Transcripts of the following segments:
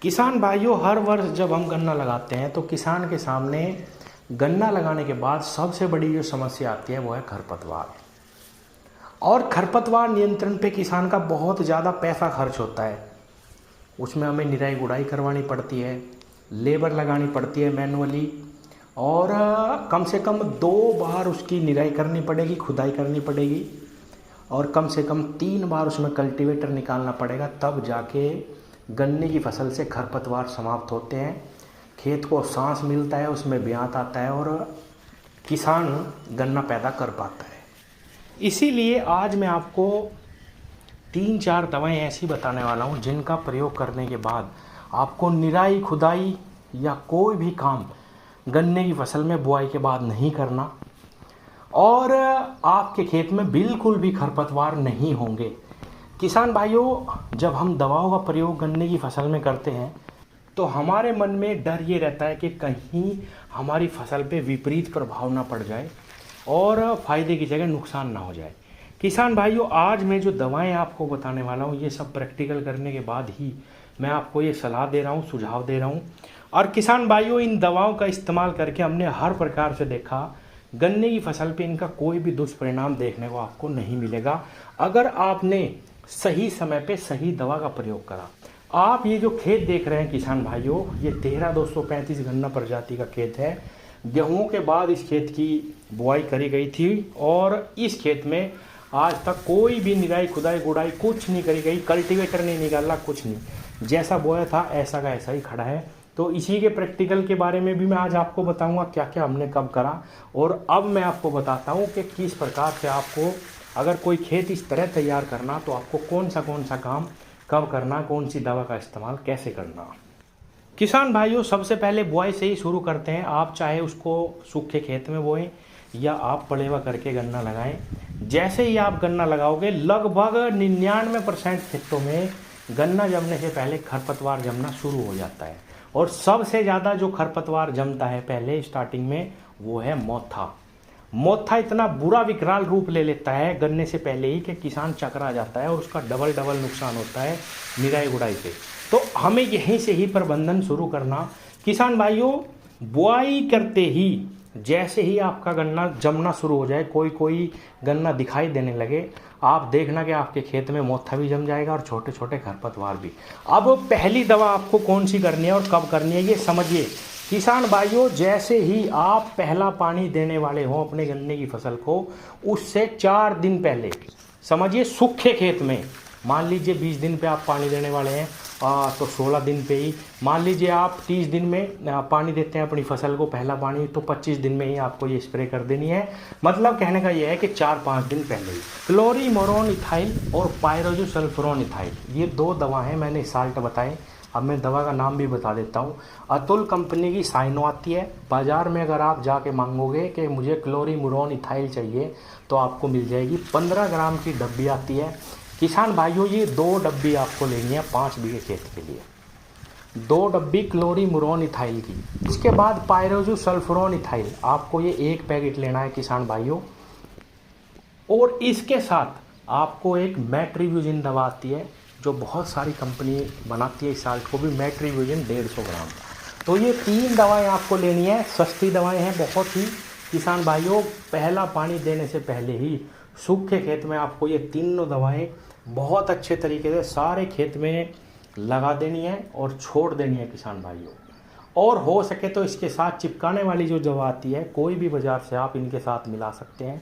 किसान भाइयों, हर वर्ष जब हम गन्ना लगाते हैं तो किसान के सामने गन्ना लगाने के बाद सबसे बड़ी जो समस्या आती है वो है खरपतवार। और खरपतवार नियंत्रण पे किसान का बहुत ज़्यादा पैसा खर्च होता है। उसमें हमें निराई गुड़ाई करवानी पड़ती है, लेबर लगानी पड़ती है मैनुअली, और कम से कम 2 बार उसकी निराई करनी पड़ेगी, खुदाई करनी पड़ेगी, और कम से कम 3 बार उसमें कल्टीवेटर निकालना पड़ेगा, तब जाके गन्ने की फसल से खरपतवार समाप्त होते हैं, खेत को सांस मिलता है, उसमें ब्यात आता है और किसान गन्ना पैदा कर पाता है। इसीलिए आज मैं आपको 3-4 दवाएं ऐसी बताने वाला हूं जिनका प्रयोग करने के बाद आपको निराई खुदाई या कोई भी काम गन्ने की फसल में बुआई के बाद नहीं करना, और आपके खेत में बिल्कुल भी खरपतवार नहीं होंगे। किसान भाइयों, जब हम दवाओं का प्रयोग गन्ने की फसल में करते हैं तो हमारे मन में डर ये रहता है कि कहीं हमारी फसल पे विपरीत प्रभाव ना पड़ जाए और फायदे की जगह नुकसान ना हो जाए। किसान भाइयों, आज मैं जो दवाएं आपको बताने वाला हूँ ये सब प्रैक्टिकल करने के बाद ही मैं आपको ये सलाह दे रहा हूँ, सुझाव दे रहा हूँ। और किसान भाइयों, इन दवाओं का इस्तेमाल करके हमने हर प्रकार से देखा, गन्ने की फसल पे इनका कोई भी दुष्परिणाम देखने को आपको नहीं मिलेगा अगर आपने सही समय पे सही दवा का प्रयोग करा। आप ये जो खेत देख रहे हैं किसान भाइयों, ये 13-235 गन्ना प्रजाति का खेत है। गेहूं के बाद इस खेत की बुआई करी गई थी और इस खेत में आज तक कोई भी निराई खुदाई गुड़ाई कुछ नहीं करी गई, कल्टीवेटर नहीं निकाला, कुछ नहीं। जैसा बोया था ऐसा का ऐसा ही खड़ा है। तो इसी के प्रैक्टिकल के बारे में भी मैं आज आपको बताऊंगा क्या क्या हमने कब करा, और अब मैं आपको बताता हूं कि किस प्रकार से आपको अगर कोई खेत इस तरह तैयार करना तो आपको कौन सा काम कब करना, कौन सी दवा का इस्तेमाल कैसे करना। किसान भाइयों, सबसे पहले बुआई से ही शुरू करते हैं। आप चाहे उसको सूखे खेत में बोएं या आप पलेवा करके गन्ना लगाएं। जैसे ही आप गन्ना लगाओगे, लगभग 99% खेतों में गन्ना जमने से पहले खरपतवार जमना शुरू हो जाता है। और सबसे ज़्यादा जो खरपतवार जमता है पहले स्टार्टिंग में वो है मोथा। मोथा इतना बुरा विकराल रूप ले लेता है गन्ने से पहले ही कि किसान चकरा जाता है और उसका डबल नुकसान होता है निराई गुड़ाई से। तो हमें यहीं से ही प्रबंधन शुरू करना। किसान भाइयों, बुआई करते ही जैसे ही आपका गन्ना जमना शुरू हो जाए, कोई गन्ना दिखाई देने लगे, आप देखना कि आपके खेत में मोथा भी जम जाएगा और छोटे छोटे खरपतवार भी। अब पहली दवा आपको कौन सी करनी है और कब करनी है ये समझिए। किसान भाइयों, जैसे ही आप पहला पानी देने वाले हो अपने गन्ने की फसल को, उससे 4 दिन पहले, समझिए सूखे खेत में, मान लीजिए 20 दिन पे आप पानी देने वाले हैं तो 16 दिन पे ही, मान लीजिए आप 30 दिन में पानी देते हैं अपनी फसल को पहला पानी, तो 25 दिन में ही आपको ये स्प्रे कर देनी है। मतलब कहने का ये है कि 4-5 दिन पहले ही। क्लोरीमोरोन इथाइल और पायरोजोसल्फोरोन इथाइल, ये 2 दवा हैं, मैंने साल्ट बताए। अब मैं दवा का नाम भी बता देता हूँ। अतुल कंपनी की साइनो आती है बाज़ार में, अगर आप जाके मांगोगे कि मुझे क्लोरीमोरोन इथाइल चाहिए तो आपको मिल जाएगी। 15 ग्राम की डब्बी आती है। किसान भाइयों, ये 2 डब्बी आपको लेनी है 5 बीघे खेत के लिए, 2 डब्बी क्लोरीमोरोन इथाइल की। इसके बाद पायरोजोसल्फोरोन इथाइल, आपको ये 1 पैकेट लेना है किसान भाइयों। और इसके साथ आपको एक मेट्रिब्यूजिन दवा आती है जो बहुत सारी कंपनी बनाती है, इस साल्ट को भी, मेट्रिब्यूजिन 150 ग्राम। तो ये 3 दवाएं आपको लेनी है, सस्ती दवाएं हैं बहुत ही। किसान भाइयों, पहला पानी देने से पहले ही सूखे खेत में आपको ये तीनों दवाएं बहुत अच्छे तरीके से सारे खेत में लगा देनी है और छोड़ देनी है किसान भाइयों। और हो सके तो इसके साथ चिपकाने वाली जो दवा आती है, कोई भी बाज़ार से आप इनके साथ मिला सकते हैं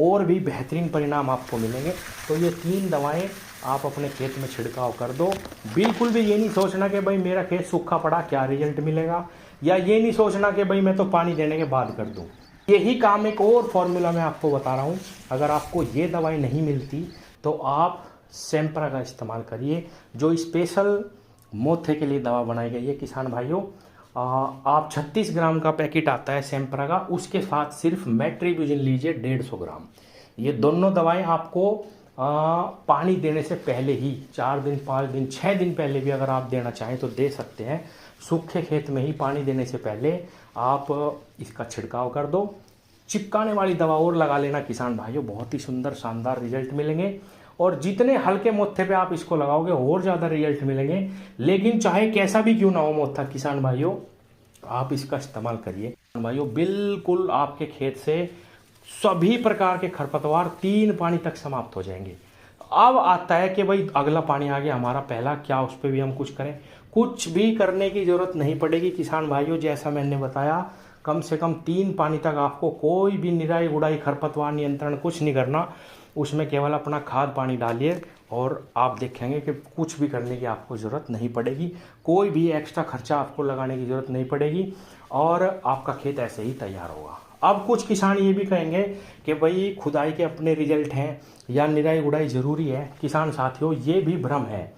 और भी बेहतरीन परिणाम आपको मिलेंगे। तो ये 3 दवाएं आप अपने खेत में छिड़काव कर दो। बिल्कुल भी ये नहीं सोचना कि भाई मेरा खेत सूखा पड़ा क्या रिजल्ट मिलेगा, या ये नहीं सोचना कि भाई मैं तो पानी देने के बाद कर दूं। यही काम एक और फॉर्मूला मैं आपको बता रहा हूँ। अगर आपको ये दवाई नहीं मिलती तो आप सेम्प्रा का इस्तेमाल करिए, जो स्पेशल मोथे के लिए दवा बनाई गई है। किसान भाइयों, आप 36 ग्राम का पैकेट आता है सेम्प्रा का, उसके साथ सिर्फ मेट्रिब्यूजिन लीजिए 150 ग्राम। ये दोनों दवाएं आपको पानी देने से पहले ही 4 दिन, 5 दिन, 6 दिन पहले भी अगर आप देना चाहें तो दे सकते हैं। सूखे खेत में ही पानी देने से पहले आप इसका छिड़काव कर दो। चिपकाने वाली दवा और लगा लेना किसान भाइयों, बहुत ही सुंदर शानदार रिजल्ट मिलेंगे। और जितने हल्के मोथे पे आप इसको लगाओगे और ज़्यादा रिजल्ट मिलेंगे। लेकिन चाहे कैसा भी क्यों ना हो मोथा किसान भाइयों, आप इसका इस्तेमाल करिए। किसान भाइयों बिल्कुल आपके खेत से सभी प्रकार के खरपतवार 3 पानी तक समाप्त हो जाएंगे। अब आता है कि भाई अगला पानी आ गया हमारा पहला, क्या उस पर भी हम कुछ करें? कुछ भी करने की ज़रूरत नहीं पड़ेगी किसान भाइयों। जैसा मैंने बताया, कम से कम 3 पानी तक आपको कोई भी निराई गुड़ाई खरपतवार नियंत्रण कुछ नहीं करना। उसमें केवल अपना खाद पानी डालिए और आप देखेंगे कि कुछ भी करने की आपको ज़रूरत नहीं पड़ेगी। कोई भी एक्स्ट्रा खर्चा आपको लगाने की ज़रूरत नहीं पड़ेगी और आपका खेत ऐसे ही तैयार होगा। अब कुछ किसान ये भी कहेंगे कि भाई खुदाई के अपने रिजल्ट हैं या निराई गुड़ाई ज़रूरी है। किसान साथियों, ये भी भ्रम है।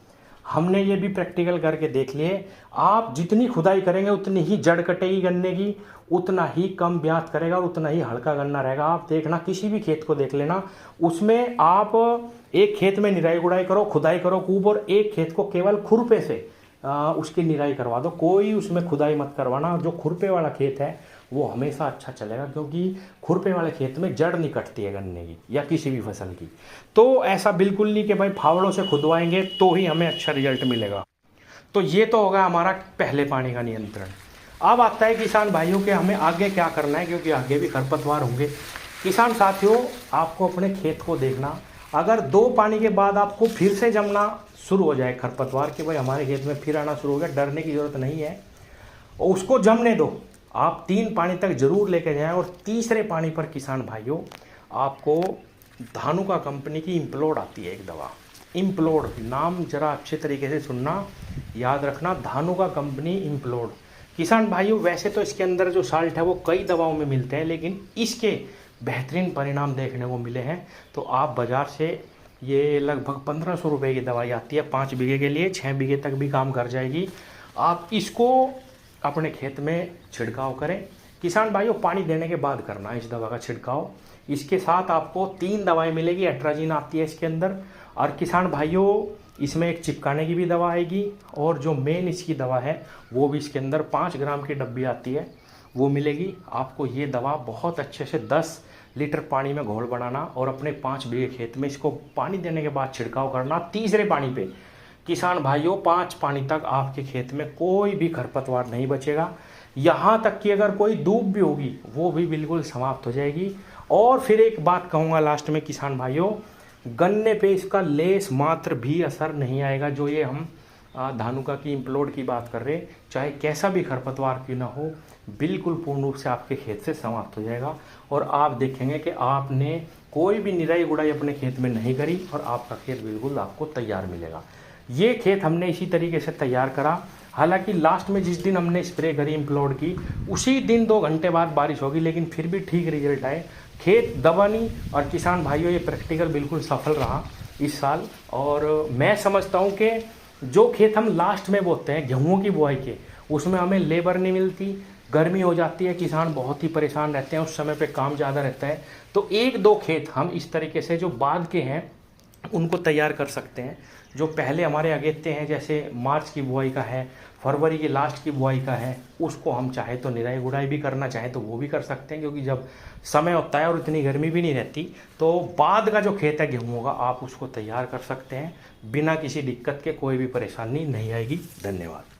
हमने ये भी प्रैक्टिकल करके देख लिए। आप जितनी खुदाई करेंगे उतनी ही जड़ कटेगी गन्ने की, उतना ही कम ब्याज करेगा और उतना ही हल्का गन्ना रहेगा। आप देखना, किसी भी खेत को देख लेना, उसमें आप एक खेत में निराई गुड़ाई करो, खुदाई करो खूब, और एक खेत को केवल खुरपे से उसकी निराई करवा दो। कोई उसमें खुदाई मत करवाना। जो खुरपे वाला खेत है वो हमेशा अच्छा चलेगा, क्योंकि खुरपे वाले खेत में जड़ नहीं कटती है गन्ने की या किसी भी फसल की। तो ऐसा बिल्कुल नहीं कि भाई फावड़ों से खुदवाएंगे तो ही हमें अच्छा रिजल्ट मिलेगा। तो ये तो होगा हमारा पहले पानी का नियंत्रण। अब आता है किसान भाइयों के हमें आगे क्या करना है, क्योंकि आगे भी खरपतवार होंगे। किसान साथियों, आपको अपने खेत को देखना, अगर 2 पानी के बाद आपको फिर से जमना शुरू हो जाए खरपतवार कि भाई हमारे खेत में फिर आना शुरू हो गया, डरने की ज़रूरत नहीं है, और उसको जमने दो। आप 3 पानी तक जरूर लेके जाएं। और तीसरे पानी पर किसान भाइयों, आपको धानुका कंपनी की इम्प्लोड आती है एक दवा। इम्प्लोड नाम जरा अच्छे तरीके से सुनना, याद रखना, धानुका कंपनी इम्प्लोड। किसान भाइयों, वैसे तो इसके अंदर जो साल्ट है वो कई दवाओं में मिलते हैं, लेकिन इसके बेहतरीन परिणाम देखने को मिले हैं। तो आप बाज़ार से ये लगभग 1500 रुपये की दवाई आती है 5 बीघे के लिए, 6 बीघे तक भी काम कर जाएगी। आप इसको अपने खेत में छिड़काव करें। किसान भाइयों, पानी देने के बाद करना इस दवा का छिड़काव। इसके साथ आपको 3 दवाएं मिलेगी, एट्राजीन आती है इसके अंदर। और किसान भाइयों, इसमें एक चिपकाने की भी दवा आएगी, और जो मेन इसकी दवा है वो भी इसके अंदर 5 ग्राम की डब्बी आती है, वो मिलेगी आपको। ये दवा बहुत अच्छे से 10 लीटर पानी में घोल बनाना और अपने 5 बीघे खेत में इसको पानी देने के बाद छिड़काव करना। तीसरे पानी पे किसान भाइयों, 5 पानी तक आपके खेत में कोई भी खरपतवार नहीं बचेगा। यहाँ तक कि अगर कोई धूप भी होगी वो भी बिल्कुल समाप्त हो जाएगी। और फिर एक बात कहूँगा लास्ट में किसान भाइयों, गन्ने पे इसका लेस मात्र भी असर नहीं आएगा। जो ये हम धानुका की इम्प्लोड की बात कर रहे, चाहे कैसा भी खरपतवार क्यों ना हो, बिल्कुल पूर्ण रूप से आपके खेत से समाप्त हो जाएगा। और आप देखेंगे कि आपने कोई भी निराई गुड़ाई अपने खेत में नहीं करी और आपका खेत बिल्कुल आपको तैयार मिलेगा। ये खेत हमने इसी तरीके से तैयार करा। हालांकि लास्ट में जिस दिन हमने स्प्रे करी इम्प्लोड की, उसी दिन 2 घंटे बाद बारिश होगी, लेकिन फिर भी ठीक रिजल्ट आए, खेत दबा नहीं। और किसान भाइयों, ये प्रैक्टिकल बिल्कुल सफल रहा इस साल। और मैं समझता हूँ कि जो खेत हम लास्ट में बोते हैं गेहूँ की बुआई के, उसमें हमें लेबर नहीं मिलती, गर्मी हो जाती है, किसान बहुत ही परेशान रहते हैं, उस समय पे काम ज़्यादा रहता है। तो 1-2 खेत हम इस तरीके से जो बाद के हैं उनको तैयार कर सकते हैं। जो पहले हमारे अगेते हैं, जैसे मार्च की बुआई का है, फरवरी की लास्ट की बुआई का है, उसको हम चाहे तो निराई गुड़ाई भी करना चाहे तो वो भी कर सकते हैं, क्योंकि जब समय होता है और इतनी गर्मी भी नहीं रहती, तो बाद का जो खेत है गेहूँ का, आप उसको तैयार कर सकते हैं बिना किसी दिक्कत के। कोई भी परेशानी नहीं आएगी। धन्यवाद।